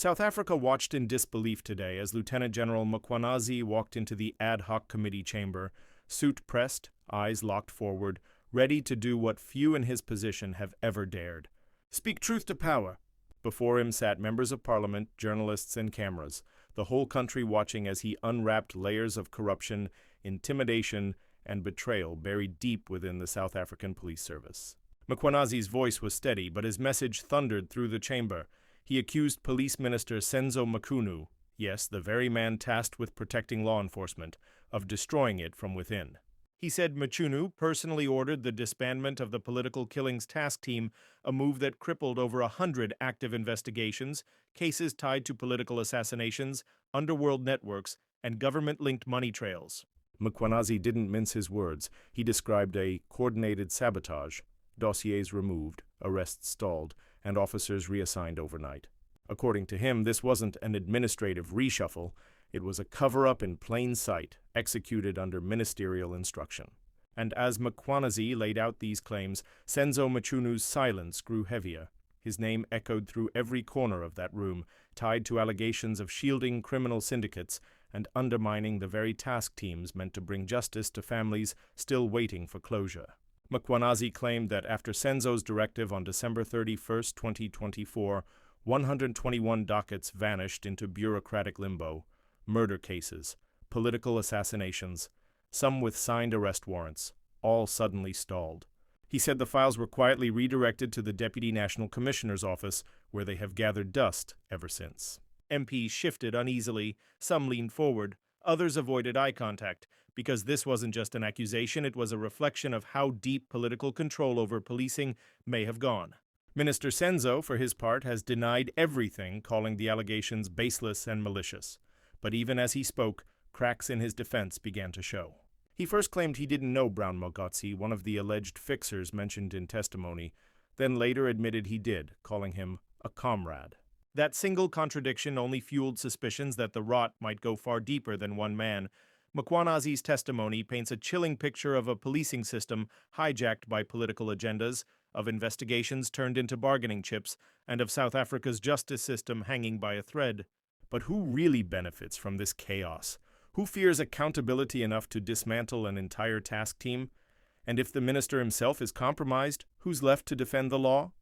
South Africa watched in disbelief today as Lieutenant General Mkwhanazi walked into the ad hoc committee chamber, suit pressed, eyes locked forward, ready to do what few in his position have ever dared. Speak truth to power. Before him sat members of parliament, journalists, and cameras, the whole country watching as he unwrapped layers of corruption, intimidation, and betrayal buried deep within the South African police service. Mkwhanazi's voice was steady, but his message thundered through the chamber. He accused Police Minister Senzo Mchunu, yes, the very man tasked with protecting law enforcement, of destroying it from within. He said Mchunu personally ordered the disbandment of the Political Killings Task Team, a move that crippled over 100 active investigations, cases tied to political assassinations, underworld networks, and government-linked money trails. Mkwhanazi didn't mince his words. He described a coordinated sabotage, dossiers removed, arrests stalled, and officers reassigned overnight. According to him, this wasn't an administrative reshuffle. It was a cover-up in plain sight, executed under ministerial instruction. And as Mkwhanazi laid out these claims, Senzo Mchunu's silence grew heavier. His name echoed through every corner of that room, tied to allegations of shielding criminal syndicates and undermining the very task teams meant to bring justice to families still waiting for closure. Mkwhanazi claimed that after Senzo's directive on December 31, 2024, 121 dockets vanished into bureaucratic limbo, murder cases, political assassinations, some with signed arrest warrants, all suddenly stalled. He said the files were quietly redirected to the Deputy National Commissioner's office, where they have gathered dust ever since. MPs shifted uneasily, some leaned forward, others avoided eye contact, because this wasn't just an accusation, it was a reflection of how deep political control over policing may have gone. Minister Senzo, for his part, has denied everything, calling the allegations baseless and malicious. But even as he spoke, cracks in his defense began to show. He first claimed he didn't know Brown Mogotsi, one of the alleged fixers mentioned in testimony, then later admitted he did, calling him a comrade. That single contradiction only fueled suspicions that the rot might go far deeper than one man. Mkwhanazi's testimony paints a chilling picture of a policing system hijacked by political agendas, of investigations turned into bargaining chips, and of South Africa's justice system hanging by a thread. But who really benefits from this chaos? Who fears accountability enough to dismantle an entire task team? And if the minister himself is compromised, who's left to defend the law?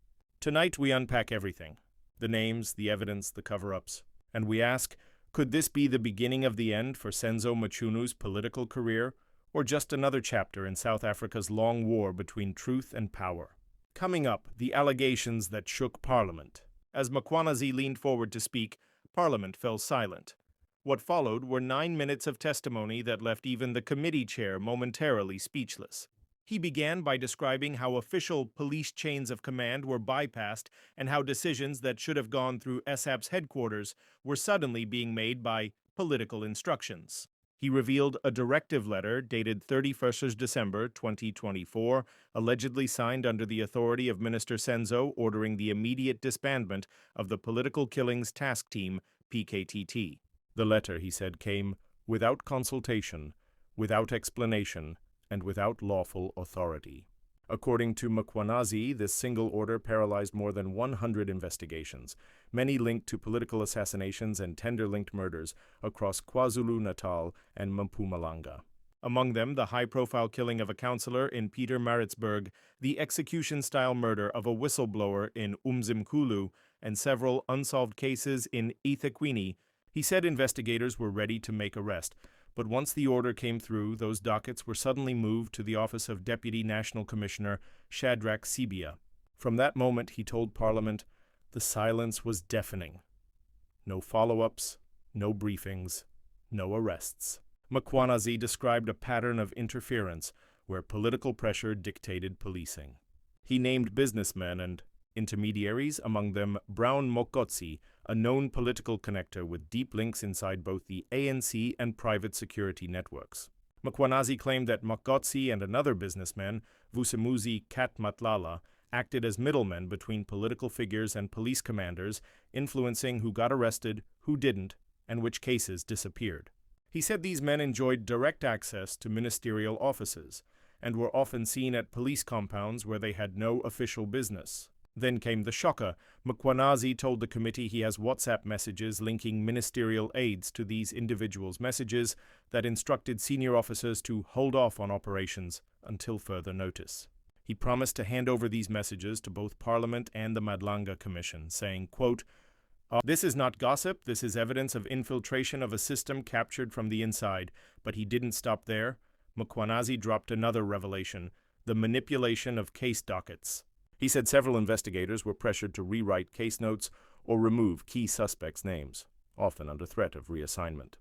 Tonight we unpack everything. The names, the evidence, the cover-ups. And we ask, could this be the beginning of the end for Senzo Mchunu's political career, or just another chapter in South Africa's long war between truth and power? Coming up, the allegations that shook Parliament. As Mkwhanazi leaned forward to speak, Parliament fell silent. What followed were 9 minutes of testimony that left even the committee chair momentarily speechless. He began by describing how official police chains of command were bypassed and how decisions that should have gone through SAP's headquarters were suddenly being made by political instructions. He revealed a directive letter dated 31st December 2024, allegedly signed under the authority of Minister Senzo, ordering the immediate disbandment of the Political Killings Task Team, PKTT. The letter, he said, came without consultation, without explanation, and without lawful authority. According to Mkwhanazi, this single order paralyzed more than 100 investigations, many linked to political assassinations and tender-linked murders across KwaZulu-Natal and Mpumalanga. Among them, the high-profile killing of a councillor in Pietermaritzburg, the execution-style murder of a whistleblower in Umzimkhulu, and several unsolved cases in eThekwini. He said investigators were ready to make arrest, but once the order came through, those dockets were suddenly moved to the office of Deputy National Commissioner Shadrack Sibia. From that moment, he told Parliament, the silence was deafening. No follow-ups, no briefings, no arrests. Mkwhanazi described a pattern of interference where political pressure dictated policing. He named businessmen and intermediaries, among them Brown Mogotsi, a known political connector with deep links inside both the ANC and private security networks. Mkwhanazi claimed that Mogotsi and another businessman, Vusimuzi Matlala, acted as middlemen between political figures and police commanders, influencing who got arrested, who didn't, and which cases disappeared. He said these men enjoyed direct access to ministerial offices, and were often seen at police compounds where they had no official business. Then came the shocker. Mkwhanazi told the committee he has WhatsApp messages linking ministerial aides to these individuals' messages that instructed senior officers to hold off on operations until further notice. He promised to hand over these messages to both Parliament and the Madlanga Commission, saying, quote, "This is not gossip, this is evidence of infiltration of a system captured from the inside." But he didn't stop there. Mkwhanazi dropped another revelation, the manipulation of case dockets. He said several investigators were pressured to rewrite case notes or remove key suspects' names, often under threat of reassignment.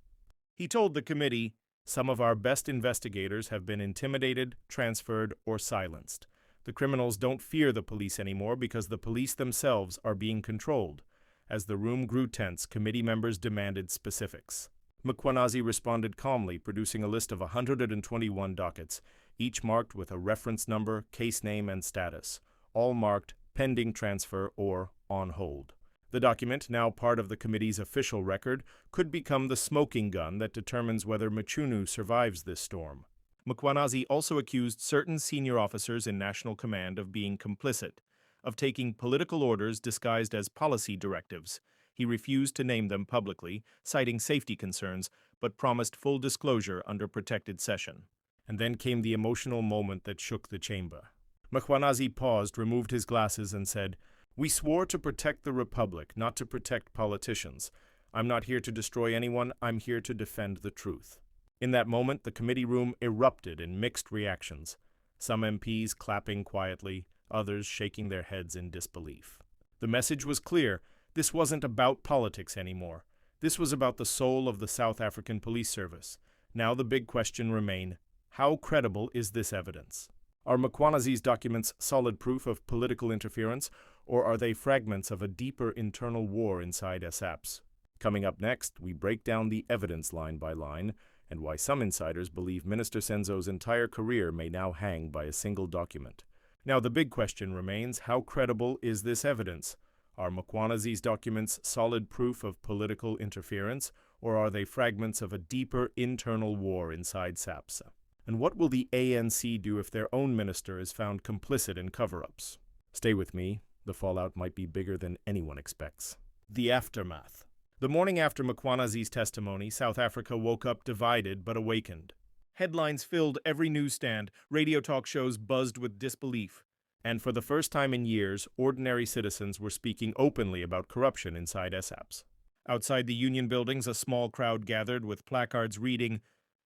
He told the committee, "Some of our best investigators have been intimidated, transferred, or silenced. The criminals don't fear the police anymore because the police themselves are being controlled." As the room grew tense, committee members demanded specifics. Mkwhanazi responded calmly, producing a list of 121 dockets, each marked with a reference number, case name, and status, all marked pending transfer or on hold. The document, now part of the committee's official record, could become the smoking gun that determines whether Mchunu survives this storm. Mkwhanazi also accused certain senior officers in National Command of being complicit, of taking political orders disguised as policy directives. He refused to name them publicly, citing safety concerns, but promised full disclosure under protected session. And then came the emotional moment that shook the chamber. Mkwhanazi paused, removed his glasses, and said, "We swore to protect the Republic, not to protect politicians. I'm not here to destroy anyone, I'm here to defend the truth." In that moment, the committee room erupted in mixed reactions, some MPs clapping quietly, others shaking their heads in disbelief. The message was clear. This wasn't about politics anymore. This was about the soul of the South African Police Service. Now the big question remained, how credible is this evidence? Are Mkwhanazi's documents solid proof of political interference, or are they fragments of a deeper internal war inside SAPS? Coming up next, we break down the evidence line by line, and why some insiders believe Minister Senzo's entire career may now hang by a single document. Now the big question remains, how credible is this evidence? Are Mkwhanazi's documents solid proof of political interference, or are they fragments of a deeper internal war inside SAPS? And what will the ANC do if their own minister is found complicit in cover-ups? Stay with me, the fallout might be bigger than anyone expects. The aftermath. The morning after Mkwhanazi's testimony, South Africa woke up divided but awakened. Headlines filled every newsstand, radio talk shows buzzed with disbelief. And for the first time in years, ordinary citizens were speaking openly about corruption inside SAPS. Outside the union buildings, a small crowd gathered with placards reading,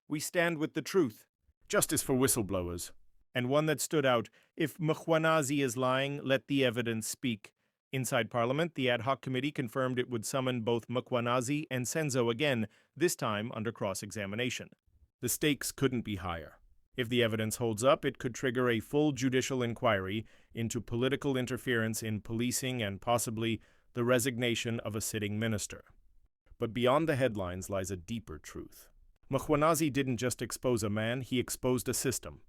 "We stand with the truth. Justice for whistleblowers." And one that stood out, "If Mkwhanazi is lying, let the evidence speak." Inside Parliament, the ad hoc committee confirmed it would summon both Mkwhanazi and Senzo again, this time under cross-examination. The stakes couldn't be higher. If the evidence holds up, it could trigger a full judicial inquiry into political interference in policing and possibly the resignation of a sitting minister. But beyond the headlines lies a deeper truth. Mkwhanazi didn't just expose a man, he exposed a system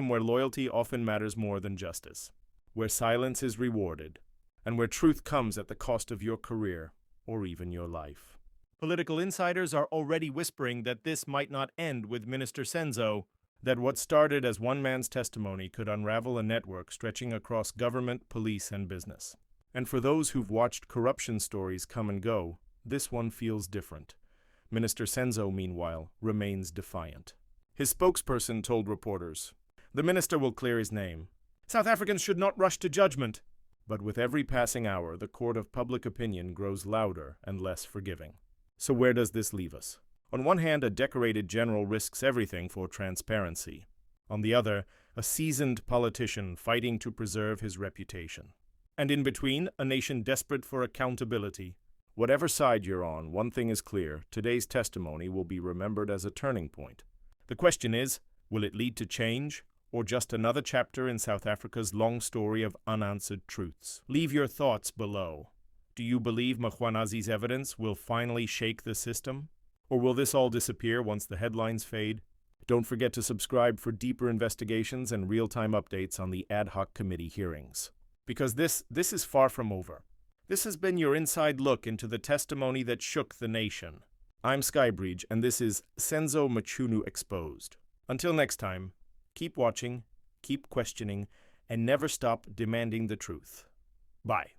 where loyalty often matters more than justice, where silence is rewarded, and where truth comes at the cost of your career or even your life. Political insiders are already whispering that this might not end with Minister Senzo, that what started as one man's testimony could unravel a network stretching across government, police, and business. And for those who've watched corruption stories come and go, this one feels different. Minister Senzo, meanwhile, remains defiant. His spokesperson told reporters, "The minister will clear his name. South Africans should not rush to judgment." But with every passing hour, the court of public opinion grows louder and less forgiving. So where does this leave us? On one hand, a decorated general risks everything for transparency. On the other, a seasoned politician fighting to preserve his reputation. And in between, a nation desperate for accountability. Whatever side you're on, one thing is clear: today's testimony will be remembered as a turning point. The question is, will it lead to change, or just another chapter in South Africa's long story of unanswered truths? Leave your thoughts below. Do you believe Mkwhanazi's evidence will finally shake the system? Or will this all disappear once the headlines fade? Don't forget to subscribe for deeper investigations and real-time updates on the ad hoc committee hearings. Because this is far from over. This has been your inside look into the testimony that shook the nation. I'm Skybridge, and this is Senzo Mchunu Exposed. Until next time, keep watching, keep questioning, and never stop demanding the truth. Bye.